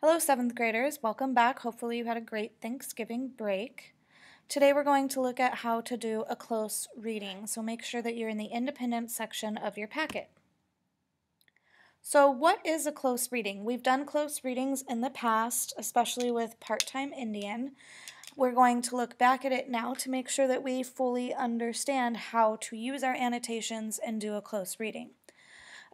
Hello, 7th graders. Welcome back. Hopefully you had a great Thanksgiving break. Today we're going to look at how to do a close reading, so make sure that you're in the independent section of your packet. So what is a close reading? We've done close readings in the past, especially with Part-Time Indian. We're going to look back at it now to make sure that we fully understand how to use our annotations and do a close reading.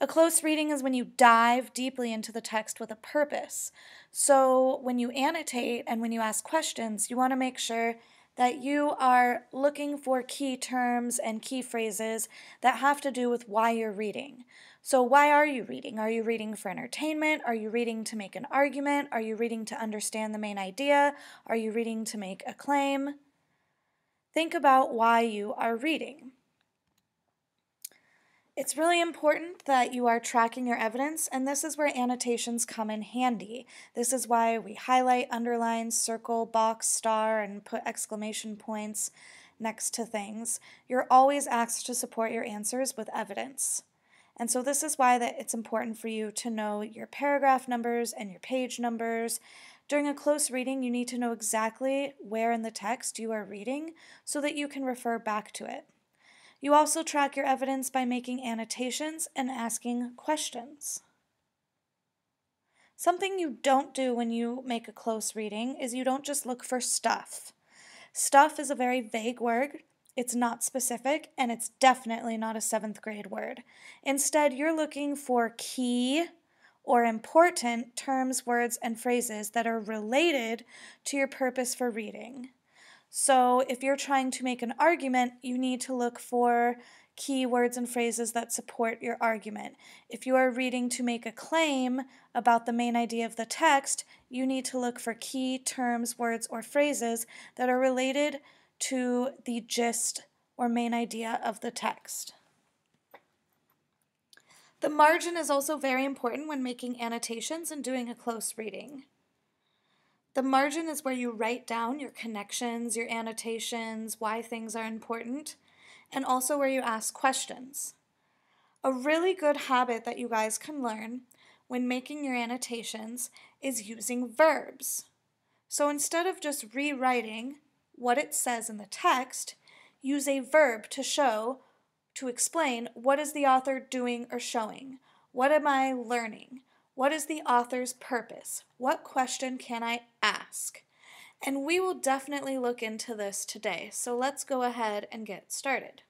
A close reading is when you dive deeply into the text with a purpose. So when you annotate and when you ask questions, you want to make sure that you are looking for key terms and key phrases that have to do with why you're reading. So why are you reading? Are you reading for entertainment? Are you reading to make an argument? Are you reading to understand the main idea? Are you reading to make a claim? Think about why you are reading. It's really important that you are tracking your evidence, and this is where annotations come in handy. This is why we highlight, underline, circle, box, star, and put exclamation points next to things. You're always asked to support your answers with evidence. And so this is why it's important for you to know your paragraph numbers and your page numbers. During a close reading, you need to know exactly where in the text you are reading so that you can refer back to it. You also track your evidence by making annotations and asking questions. Something you don't do when you make a close reading is you don't just look for stuff. Stuff is a very vague word. It's not specific, and it's definitely not a 7th grade word. Instead, you're looking for key or important terms, words, and phrases that are related to your purpose for reading. So if you're trying to make an argument, you need to look for key words and phrases that support your argument. If you are reading to make a claim about the main idea of the text, you need to look for key terms, words, or phrases that are related to the gist or main idea of the text. The margin is also very important when making annotations and doing a close reading. The margin is where you write down your connections, your annotations, why things are important, and also where you ask questions. A really good habit that you guys can learn when making your annotations is using verbs. So instead of just rewriting what it says in the text, use a verb to explain what is the author doing or showing. What am I learning? What is the author's purpose? What question can I ask? And we will definitely look into this today, so let's go ahead and get started.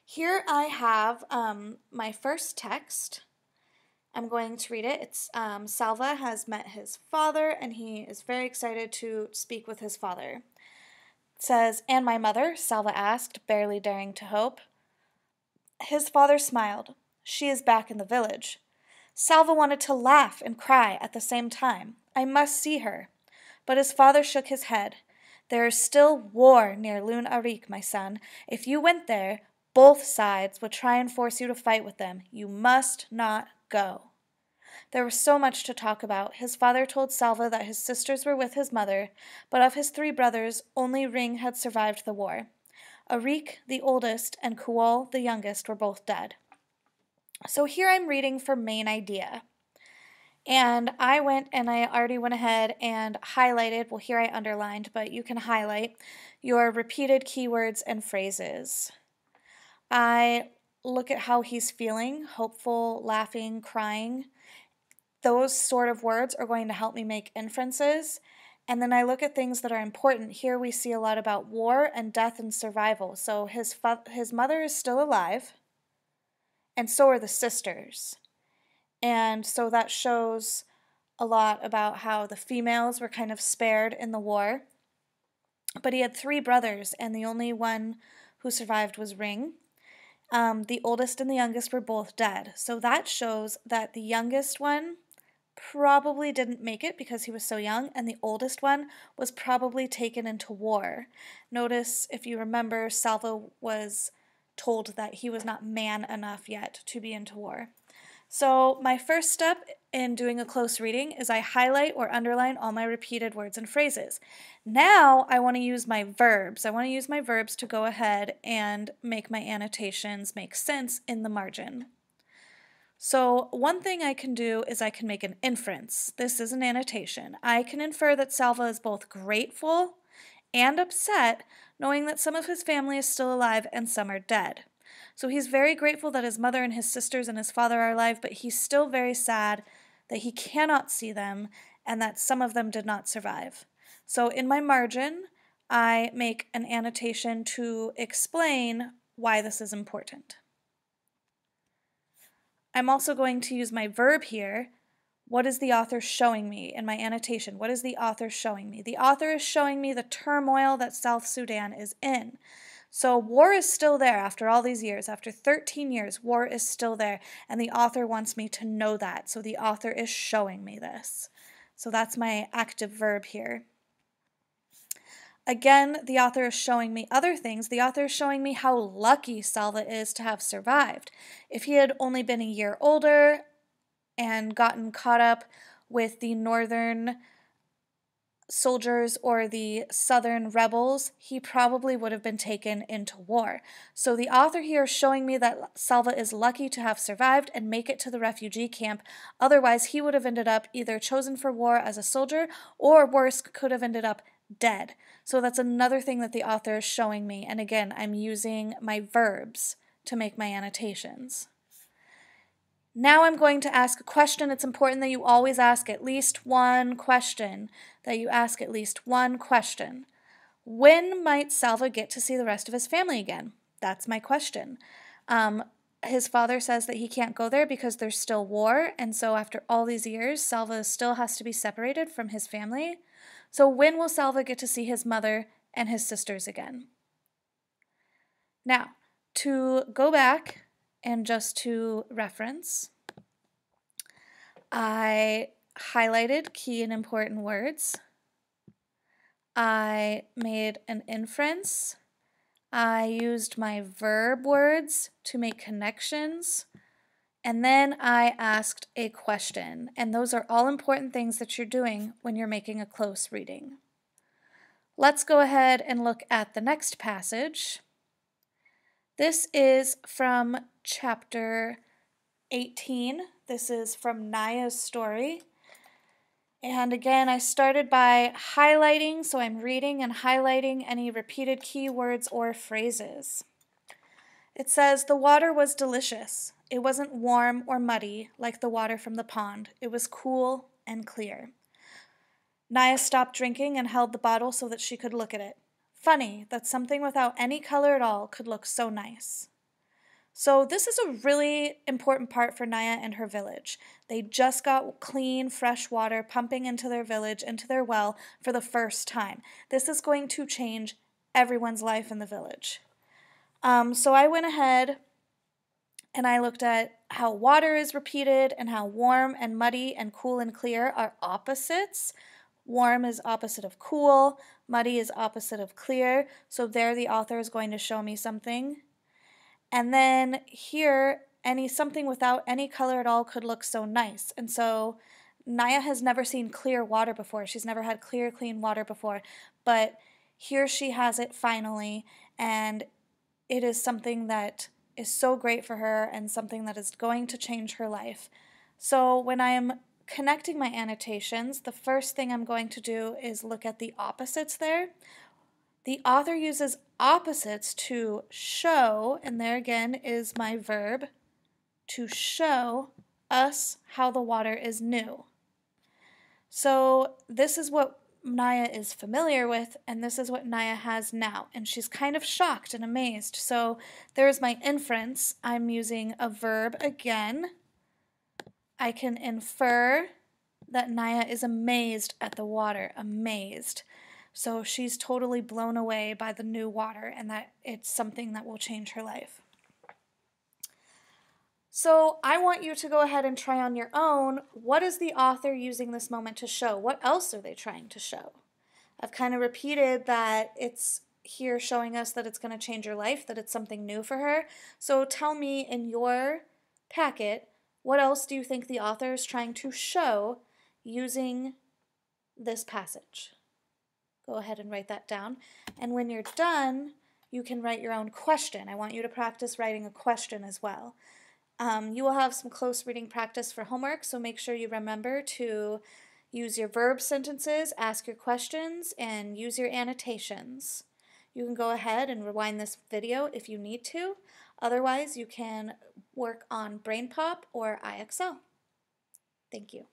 Here I have my first text. I'm going to read it. It's Salva has met his father, and he is very excited to speak with his father. It says, "And my mother?" Salva asked, barely daring to hope. His father smiled. "She is back in the village." Salva wanted to laugh and cry at the same time. "I must see her." But his father shook his head. "There is still war near Lun Arik, my son. If you went there, both sides would try and force you to fight with them. You must not go." There was so much to talk about. His father told Salva that his sisters were with his mother, but of his 3 brothers, only Ring had survived the war. Arik, the oldest, and Kual, the youngest, were both dead. So here I'm reading for main idea. And I already went ahead and highlighted, well here I underlined, but you can highlight your repeated keywords and phrases. I look at how he's feeling, hopeful, laughing, crying. Those sort of words are going to help me make inferences. And then I look at things that are important. Here we see a lot about war and death and survival. So his mother is still alive. And so are the sisters. And so that shows a lot about how the females were kind of spared in the war. But he had 3 brothers, and the only one who survived was Ring. The oldest and the youngest were both dead. So that shows that the youngest one probably didn't make it because he was so young, and the oldest one was probably taken into war. Notice, if you remember, Salva was told that he was not man enough yet to be into war. So my first step in doing a close reading is I highlight or underline all my repeated words and phrases. Now I want to use my verbs. I want to use my verbs to go ahead and make my annotations make sense in the margin. So one thing I can do is I can make an inference. This is an annotation. I can infer that Salva is both grateful and upset, knowing that some of his family is still alive and some are dead. So he's very grateful that his mother and his sisters and his father are alive, but he's still very sad that he cannot see them and that some of them did not survive. So in my margin, I make an annotation to explain why this is important. I'm also going to use my verb here. What is the author showing me in my annotation? What is the author showing me? The author is showing me the turmoil that South Sudan is in. So war is still there after all these years. After 13 years, war is still there, and the author wants me to know that. So the author is showing me this. So that's my active verb here. Again, the author is showing me other things. The author is showing me how lucky Salva is to have survived. If he had only been a year older and gotten caught up with the northern soldiers or the southern rebels, he probably would have been taken into war. So the author here is showing me that Salva is lucky to have survived and make it to the refugee camp. Otherwise, he would have ended up either chosen for war as a soldier, or worse, could have ended up dead. So that's another thing that the author is showing me. And again, I'm using my verbs to make my annotations. Now I'm going to ask a question. It's important that you always ask at least one question, When might Salva get to see the rest of his family again? That's my question. His father says that he can't go there because there's still war, and so after all these years, Salva still has to be separated from his family. So when will Salva get to see his mother and his sisters again? Now, to go back and just to reference, I highlighted key and important words. I made an inference. I used my verb words to make connections. And then I asked a question. And those are all important things that you're doing when you're making a close reading. Let's go ahead and look at the next passage. This is from chapter 18. This is from Naya's story. And again, I started by highlighting, so I'm reading and highlighting any repeated keywords or phrases. It says, the water was delicious. It wasn't warm or muddy like the water from the pond. It was cool and clear. Naya stopped drinking and held the bottle so that she could look at it. Funny that something without any color at all could look so nice. So this is a really important part for Naya and her village. They just got clean, fresh water pumping into their village, into their well, for the first time. This is going to change everyone's life in the village. So I went ahead and I looked at how water is repeated and how warm and muddy and cool and clear are opposites. Warm is opposite of cool, muddy is opposite of clear. So there the author is going to show me something. And then here, something without any color at all could look so nice. And so Naya has never seen clear water before. She's never had clear, clean water before. But here she has it finally, and it is something that is so great for her and something that is going to change her life. So when I am connecting my annotations, the first thing I'm going to do is look at the opposites there. The author uses opposites to show, and there again is my verb, to show us how the water is new. So this is what Naya is familiar with, and this is what Naya has now, and she's kind of shocked and amazed. So there's my inference. I'm using a verb again. I can infer that Naya is amazed at the water, amazed. So she's totally blown away by the new water and that it's something that will change her life. So I want you to go ahead and try on your own. What is the author using this moment to show? What else are they trying to show? I've kind of repeated that it's here showing us that it's going to change your life, that it's something new for her. So tell me in your packet, what else do you think the author is trying to show using this passage? Go ahead and write that down. And when you're done, you can write your own question. I want you to practice writing a question as well. You will have some close reading practice for homework, so make sure you remember to use your verb sentences, ask your questions, and use your annotations. You can go ahead and rewind this video if you need to. Otherwise, you can work on BrainPop or IXL. Thank you.